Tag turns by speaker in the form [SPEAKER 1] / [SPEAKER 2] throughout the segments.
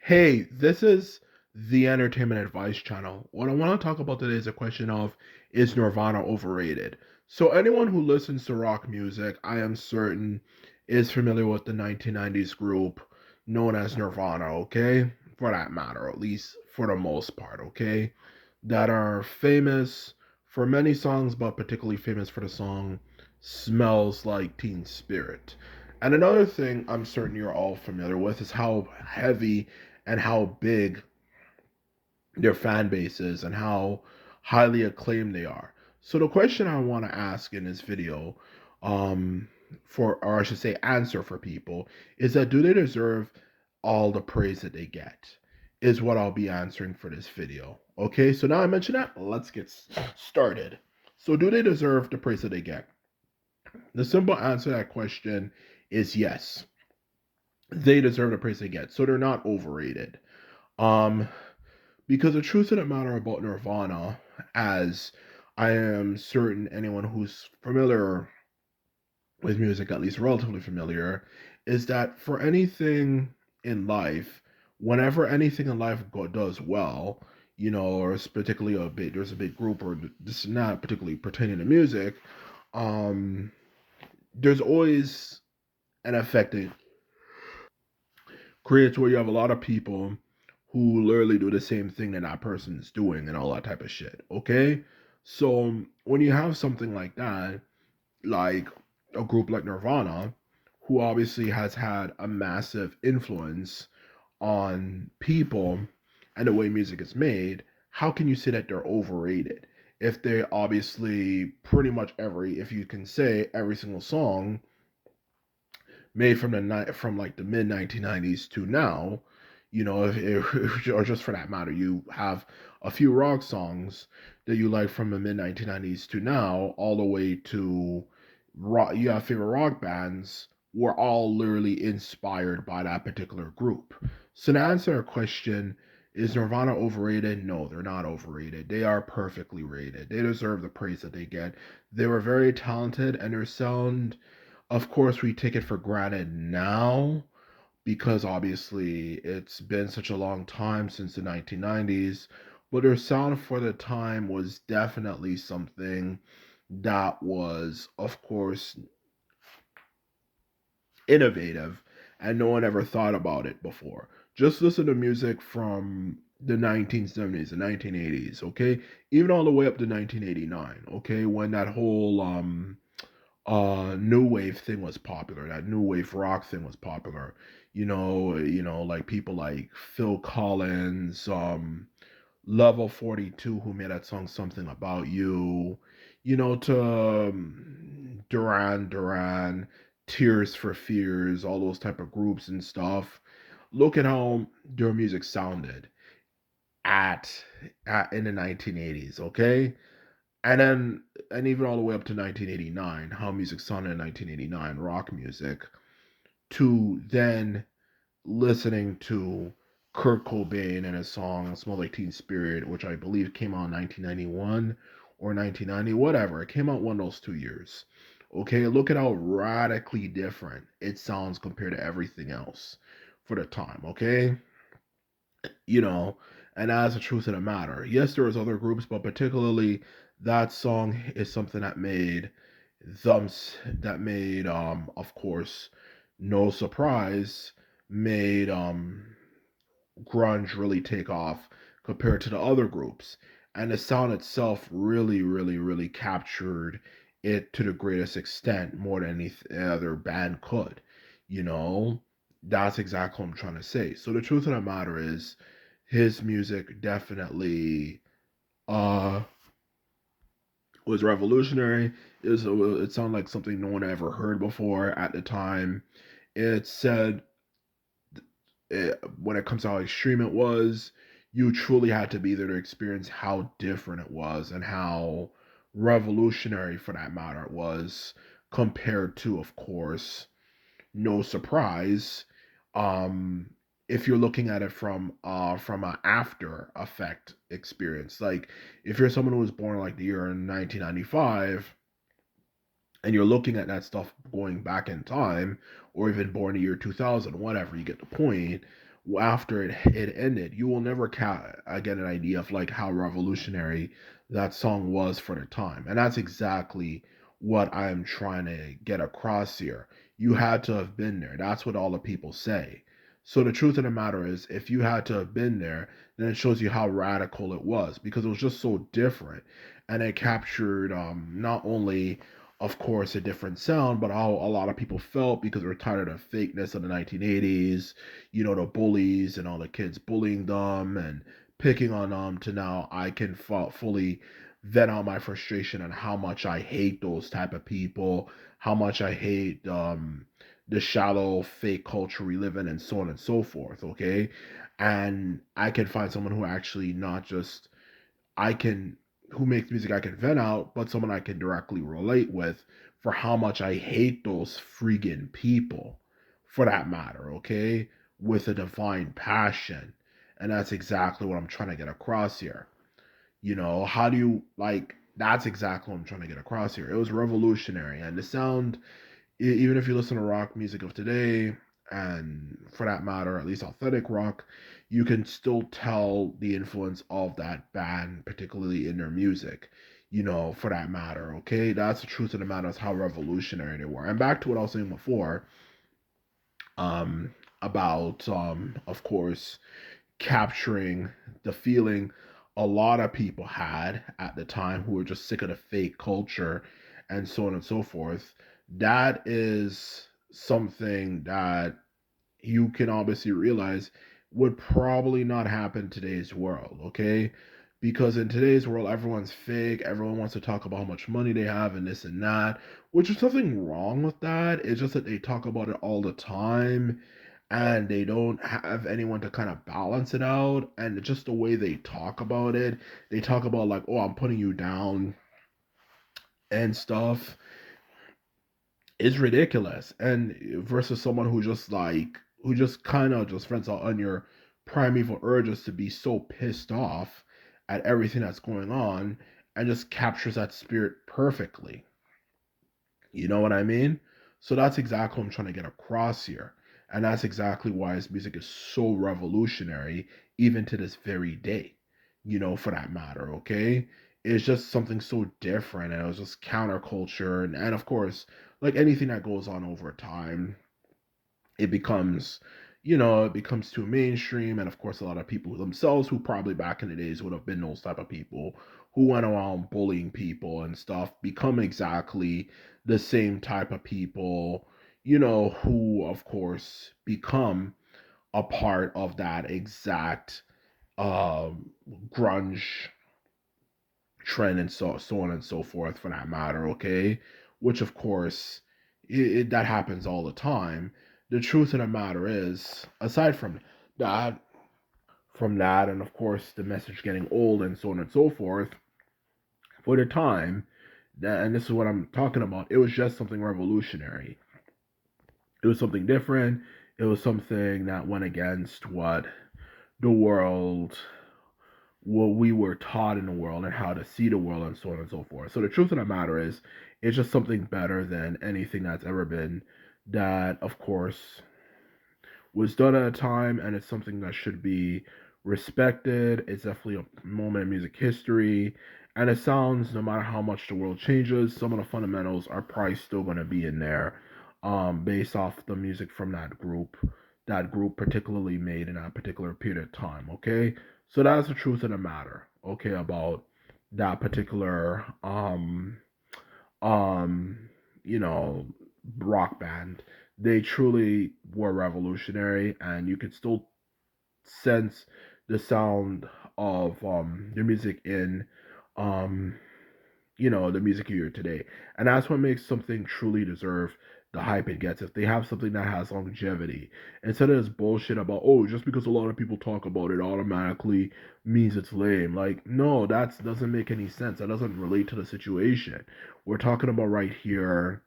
[SPEAKER 1] Hey, this is the Entertainment Advice Channel. What I want to talk about today is a question of, is Nirvana overrated? So anyone who listens to rock music, I am certain, is familiar with the 1990s group known as Nirvana, okay? For that matter, at least for the most part, okay? That are famous for many songs, but particularly famous for the song Smells Like Teen Spirit. And another thing I'm certain you're all familiar with is how heavy and how big their fan base is and how highly acclaimed they are. So the question I want to ask in this video, um, or I should say answer for people, is that do they deserve all the praise that they get? Is what I'll be answering for this video. Okay, so now I mentioned that, let's get started. So do they deserve the praise that they get? The simple answer to that question is yes. They deserve the praise they get. So they're not overrated. Um, because the truth of the matter about Nirvana, as I am certain anyone who's familiar with music, at least relatively familiar, is that for anything in life, whenever anything in life does well, or it's particularly there's a big group, or this is not particularly pertaining to music, um, there's always an effect that creates where you have a lot of people who literally do the same thing that that person is doing and all that type of shit. Okay, so when you have something like that, like a group like Nirvana, who obviously has had a massive influence on people and the way music is made, how can you say that they're overrated? If they obviously pretty much if you can say every single song made from the night from like the mid 1990s to now, or just for that matter, you have a few rock songs that you like from the mid 1990s to now, all the way to rock. You have favorite rock bands were all literally inspired by that particular group. So to answer a question, is Nirvana overrated? No, they're not overrated. They are perfectly rated. They deserve the praise that they get. They were very talented, and their sound, of course, we take it for granted now because obviously it's been such a long time since the 1990s, but their sound for the time was definitely something that was, of course, innovative, and no one ever thought about it before. Just listen to music from the 1970s and 1980s, okay? Even all the way up to 1989, okay? When that whole new wave thing was popular, that new wave rock thing was popular. Like people like Phil Collins, Level 42, who made that song Something About You, to Duran Duran, Tears for Fears, all those type of groups and stuff. Look at how their music sounded at, in the 1980s, okay? And even all the way up to 1989, how music sounded in 1989, rock music, to then listening to Kurt Cobain and his song Smell Like Teen Spirit, which I believe came out in 1991 or 1990, whatever. It came out one of those 2 years. Okay, look at how radically different it sounds compared to everything else for the time, okay? you know, and that's the truth of the matter. Yes, there was other groups, but particularly that song is something that made of course, no surprise, made grunge really take off compared to the other groups. And the sound itself really, really, really captured it to the greatest extent, more than any other band could. You know, that's exactly what I'm trying to say. So the truth of the matter is, his music definitely uh was revolutionary. It sounded like something no one ever heard before at the time. It said when it comes to how extreme it was, you truly had to be there to experience how different it was and how revolutionary, for that matter, it was compared to, of course, no surprise. Um, if you're looking at it from an after effect experience, like if you're someone who was born like the year in 1995 and you're looking at that stuff going back in time, or even born the year 2000, whatever, you get the point. after it ended, you will never get an idea of like how revolutionary that song was for the time. And that's exactly what I'm trying to get across here. You had to have been there. That's what all the people say. So the truth of the matter is, if you had to have been there, then it shows you how radical it was, because it was just so different, and it captured not only, of course, a different sound, but how a lot of people felt, because they were tired of the fakeness of the 1980s, the bullies and all the kids bullying them and picking on them, to now I can fully vent out my frustration on how much I hate those type of people, how much I hate the shallow fake culture we live in, and so on and so forth. Okay. And I can find someone who actually not just I can who makes music I can vent out, but someone I can directly relate with, for how much I hate those freaking people, for that matter, okay? With a divine passion. And that's exactly what I'm trying to get across here. How do you like that's exactly what I'm trying to get across here. It was revolutionary, and the sound, even if you listen to rock music of today, and for that matter, at least authentic rock, you can still tell the influence of that band, particularly in their music, for that matter. Okay, that's the truth of the matter, is how revolutionary they were. And back to what I was saying before, um, about, of course, capturing the feeling a lot of people had at the time, who were just sick of the fake culture and so on and so forth. That is something that you can obviously realize would probably not happen in today's world, okay? Because in today's world, everyone's fake. Everyone wants to talk about how much money they have and this and that, which is nothing wrong with that. It's just that they talk about it all the time, and they don't have anyone to kind of balance it out. And just the way they talk about it, they talk about like, oh, I'm putting you down and stuff, is ridiculous. And versus someone who just kind of just vents out on your primeval urges to be so pissed off at everything that's going on, and just captures that spirit perfectly. You know what I mean? So that's exactly what I'm trying to get across here. And that's exactly why his music is so revolutionary, even to this very day, for that matter, okay? It's just something so different, and it was just counterculture. And of course, like anything that goes on over time, it becomes it becomes too mainstream. And of course, a lot of people themselves, who probably back in the days would have been those type of people who went around bullying people and stuff, become exactly the same type of people, who of course become a part of that exact um grunge trend, and so on and so forth, for that matter, okay? Which of course, that happens all the time. The truth of the matter is, aside that that, and of course the message getting old and so on and so forth, for the time, and this is what I'm talking about, it was just something revolutionary. It was something different. It was something that went against the world what we were taught in the world, and how to see the world, and so on and so forth. So the truth of the matter is, it's just something better than anything that's ever been, that of course was done at a time, and it's something that should be respected. It's definitely a moment in music history, and it sounds, no matter how much the world changes, some of the fundamentals are probably still going to be in there, based off the music from that group particularly made in that particular period of time. Okay, so that's the truth of the matter. Okay, about that particular um, you know, rock band. They truly were revolutionary, and you could still sense the sound of their music in um, the music you hear today. And that's what makes something truly deserve the hype it gets. If they have something that has longevity, instead of this bullshit about, oh, just because a lot of people talk about it automatically means it's lame. Like, no, that doesn't make any sense. That doesn't relate to the situation. We're talking about right here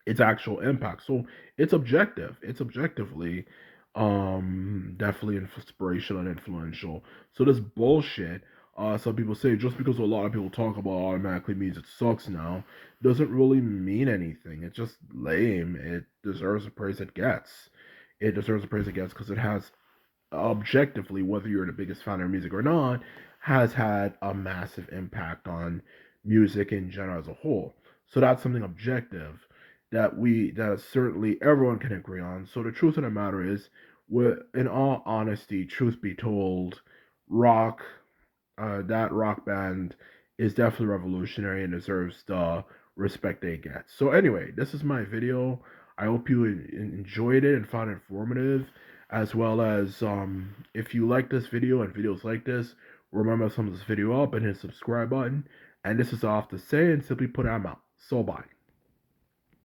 [SPEAKER 1] its actual impact. So it's objective. It's objectively definitely inspirational and influential. So this bullshit, some people say just because a lot of people talk about it automatically means it sucks now, doesn't really mean anything. It's just lame. It deserves the praise it gets. it deserves the praise it gets because it has objectively, whether you're the biggest fan of music or not, has had a massive impact on music in general as a whole. So that's something objective that certainly everyone can agree on. So the truth of the matter is, in all honesty, truth be told, rock that rock band is definitely revolutionary and deserves the respect they get. So anyway, this is my video. I hope you enjoyed it and found it informative, as well as if you like this video and videos like this, remember to thumbs this video up and hit the subscribe button. And this is all I have to say, and simply put, I'm out. So bye.